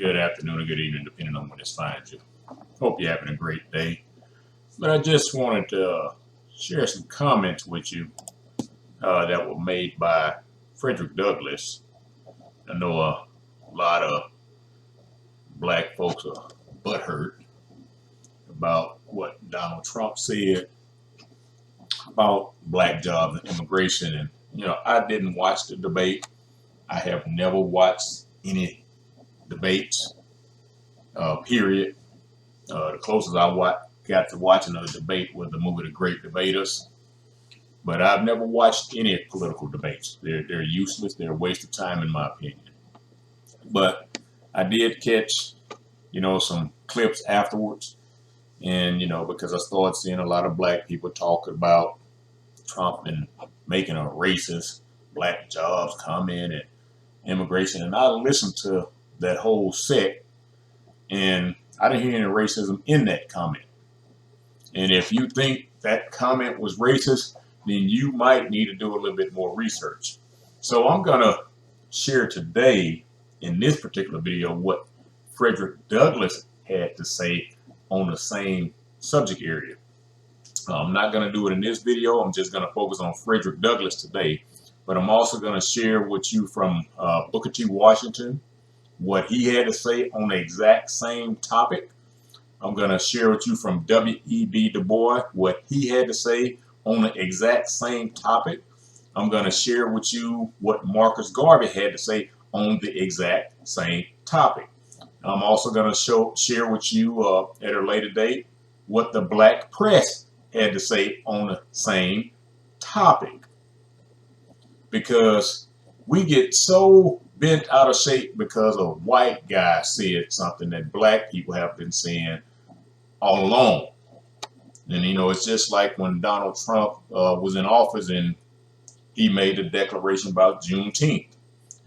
good afternoon, or good evening, depending on when this finds you. Hope you're having a great day. But I just wanted to share some comments with you that were made by Frederick Douglass. I know a lot of black folks are butthurt about what Donald Trump said about black jobs and immigration. And, I didn't watch the debate. I have never watched any debates, period. The closest I got to watching a debate was the movie The Great Debaters. But I've never watched any political debates. They're useless. They're a waste of time, in my opinion. But I did catch, some clips afterwards. And, because I started seeing a lot of black people talk about Trump and making a racist black jobs comment and immigration. And I listened to that whole set, and I didn't hear any racism in that comment. And if you think that comment was racist, then you might need to do a little bit more research. So I'm going to share today in this particular video what Frederick Douglass had to say on the same subject area. I'm not going to do it in this video. I'm just going to focus on Frederick Douglass today. But I'm also going to share with you from Booker T. Washington what he had to say on the exact same topic. I'm going to share with you from W.E.B. Du Bois what he had to say on the exact same topic. I'm going to share with you what Marcus Garvey had to say on the exact same topic. I'm also going to share with you at a later date what the black press had to say on the same topic. Because we get so bent out of shape because a white guy said something that black people have been saying all along. And, it's just like when Donald Trump was in office and he made a declaration about Juneteenth.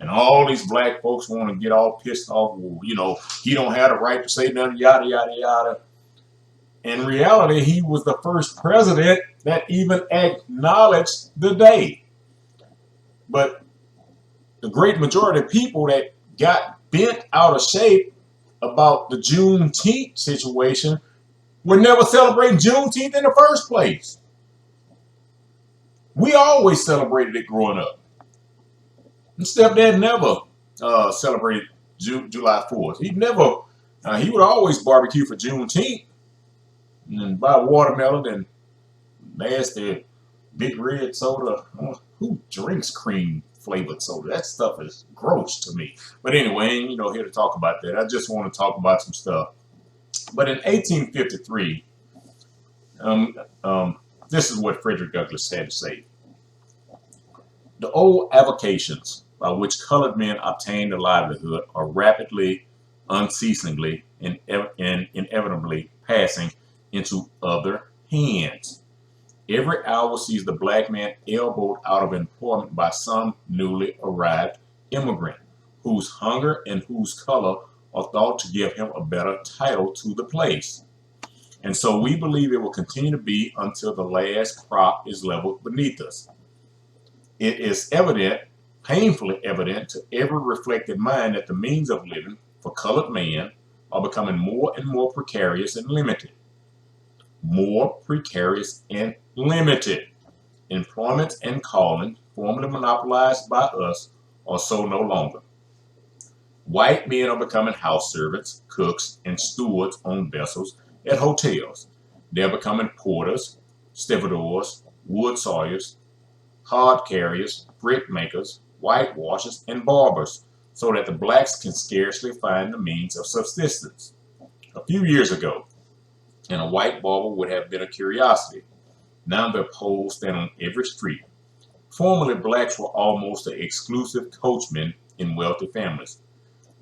And all these black folks want to get all pissed off. Well, he don't have the right to say nothing, yada, yada, yada. In reality, he was the first president that even acknowledged the day. But the great majority of people that got bent out of shape about the Juneteenth situation were never celebrating Juneteenth in the first place. We always celebrated it growing up. And stepdad never celebrated July 4th. He would always barbecue for Juneteenth and buy watermelon and nasty big red soda. Who drinks cream flavored soda? That stuff is gross to me. But anyway, here to talk about that. I just want to talk about some stuff. But in 1853, this is what Frederick Douglass had to say. The old avocations by which colored men obtained a livelihood are rapidly, unceasingly, and inevitably passing into other hands. Every hour sees the black man elbowed out of employment by some newly arrived immigrant whose hunger and whose color are thought to give him a better title to the place. And so we believe it will continue to be until the last crop is leveled beneath us. It is evident, painfully evident to every reflective mind that the means of living for colored man are becoming more and more precarious and limited. More precarious and limited. Employment and calling, formerly monopolized by us, are so no longer. White men are becoming house servants, cooks, and stewards on vessels at hotels. They're becoming porters, stevedores, wood sawyers, hod carriers, brick makers, whitewashers, and barbers, so that the blacks can scarcely find the means of subsistence. A few years ago, and a white barber would have been a curiosity. Now their poles stand on every street. Formerly, blacks were almost the exclusive coachmen in wealthy families.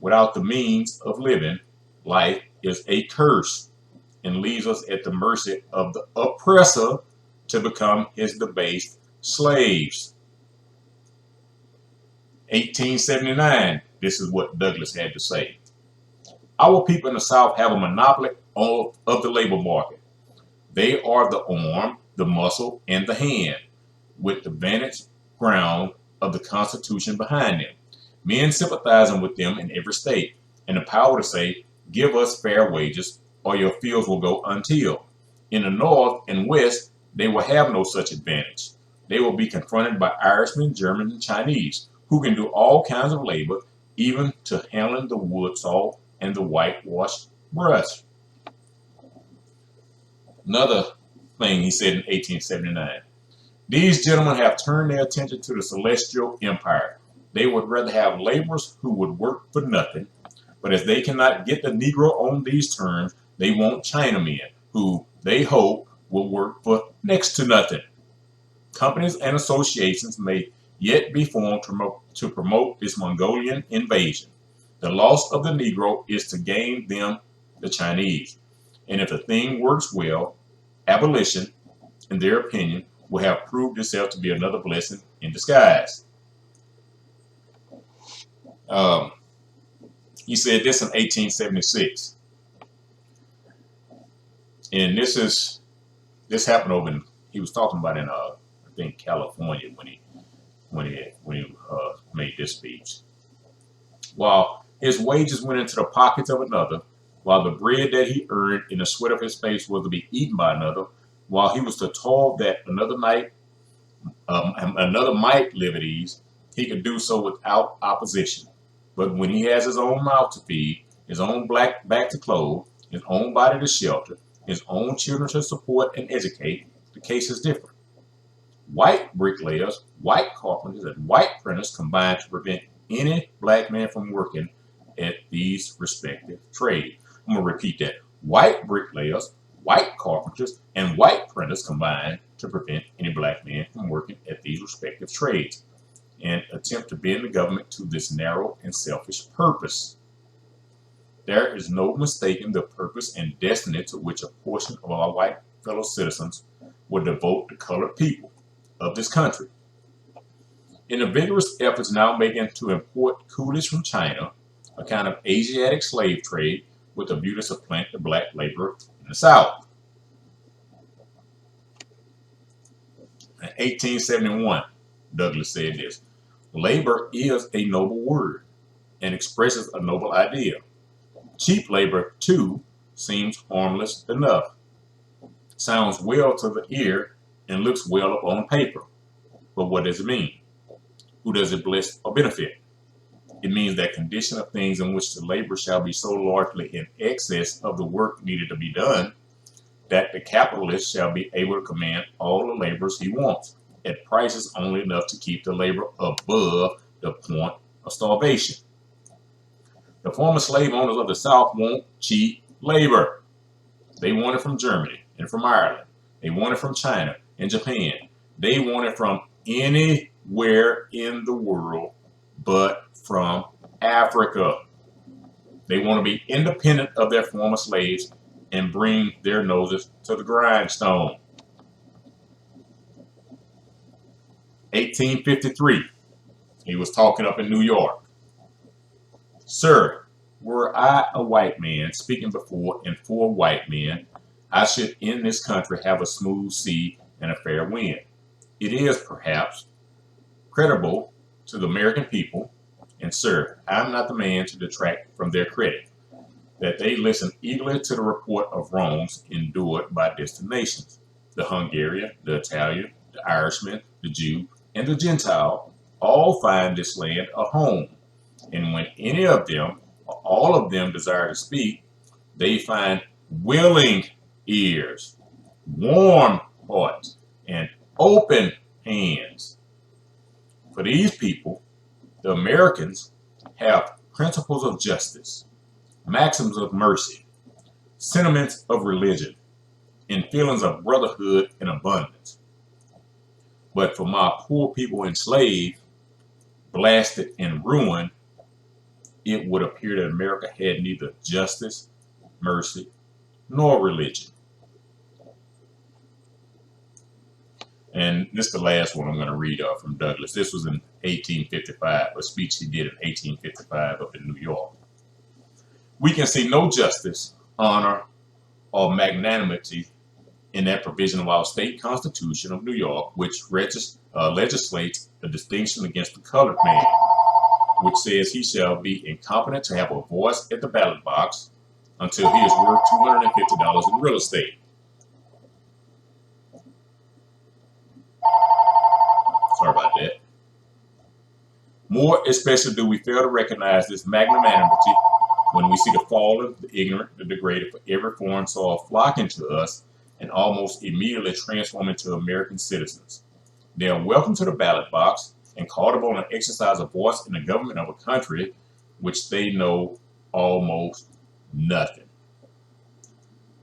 Without the means of living, life is a curse and leaves us at the mercy of the oppressor to become his debased slaves. 1879, this is what Douglass had to say. Our people in the South have a monopoly of the labor market. They are the arm, the muscle, and the hand, with the vantage ground of the Constitution behind them. Men sympathizing with them in every state. and the power to say, give us fair wages or your fields will go untilled. In the North and West, they will have no such advantage. They will be confronted by Irishmen, Germans, and Chinese, who can do all kinds of labor, even to handling the wood saw and the whitewash brush. Another thing he said in 1879. These gentlemen have turned their attention to the celestial empire. They would rather have laborers who would work for nothing, but as they cannot get the Negro on these terms, they want Chinamen who they hope will work for next to nothing. Companies and associations may yet be formed to promote this Mongolian invasion. The loss of the Negro is to gain them the Chinese. And if the thing works well, abolition, in their opinion, will have proved itself to be another blessing in disguise. He said this in 1876. And this happened over in, he was talking about in I think California when he made this speech. While his wages went into the pockets of another, while the bread that he earned in the sweat of his face was to be eaten by another, while he was to toil that another might live at ease, he could do so without opposition. But when he has his own mouth to feed, his own back to clothe, his own body to shelter, his own children to support and educate, the case is different. White bricklayers, white carpenters, and white printers combine to prevent any black man from working at these respective trades. I'm going to repeat that. White bricklayers, white carpenters, and white printers combine to prevent any black man from working at these respective trades and attempt to bend the government to this narrow and selfish purpose. There is no mistaking the purpose and destiny to which a portion of our white fellow citizens will devote the colored people of this country. In the vigorous efforts now making to import coolies from China, a kind of Asiatic slave trade with a view to supplant the black laborer in the South. In 1871, Douglass said this, labor is a noble word and expresses a noble idea. Cheap labor, too, seems harmless enough, sounds well to the ear, and looks well up on paper. But what does it mean? Who does it bless or benefit? It means that condition of things in which the labor shall be so largely in excess of the work needed to be done, that the capitalist shall be able to command all the laborers he wants, at prices only enough to keep the labor above the point of starvation. The former slave owners of the South want cheap labor. They want it from Germany and from Ireland. They want it from China and Japan. They want it from anywhere in the world but from Africa. They want to be independent of their former slaves and bring their noses to the grindstone. 1853, he was talking up in New York. Sir, were I a white man speaking before and for white men, I should in this country have a smooth sea and a fair wind. It is, perhaps, creditable to the American people, and sir, I'm not the man to detract from their credit, that they listen eagerly to the report of wrongs endured by distant nations. The Hungarian, the Italian, the Irishman, the Jew, and the Gentile all find this land a home. And when any of them, or all of them desire to speak, they find willing ears, warm hearts, and open hands. For these people, the Americans, have principles of justice, maxims of mercy, sentiments of religion, and feelings of brotherhood and abundance. But for my poor people enslaved, blasted, and ruined, it would appear that America had neither justice, mercy, nor religion. And this is the last one I'm going to read from Douglass. This was in 1855, a speech he did in 1855 up in New York. We can see no justice, honor, or magnanimity in that provision of our state constitution of New York, which legislates a distinction against the colored man. which says he shall be incompetent to have a voice at the ballot box until he is worth $250 in real estate. Sorry about that. More especially do we fail to recognize this magnanimity when we see the fall of the ignorant, the degraded, for every foreign soil flocking to us and almost immediately transform into American citizens. They are welcome to the ballot box and called upon to exercise a voice in the government of a country which they know almost nothing.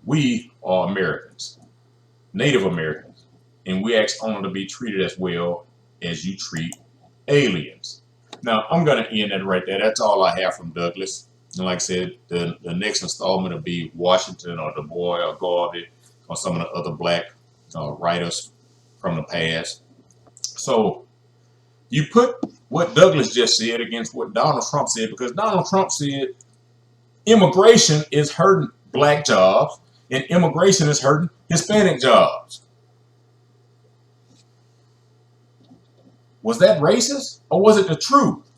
We are Americans, Native Americans, and we ask only to be treated as well as you treat aliens. Now, I'm going to end that right there. That's all I have from Douglass. And like I said, the next installment will be Washington or Du Bois or Garvey or some of the other black writers from the past. So you put what Douglass just said against what Donald Trump said, because Donald Trump said immigration is hurting black jobs and immigration is hurting Hispanic jobs. Was that racist or was it the truth?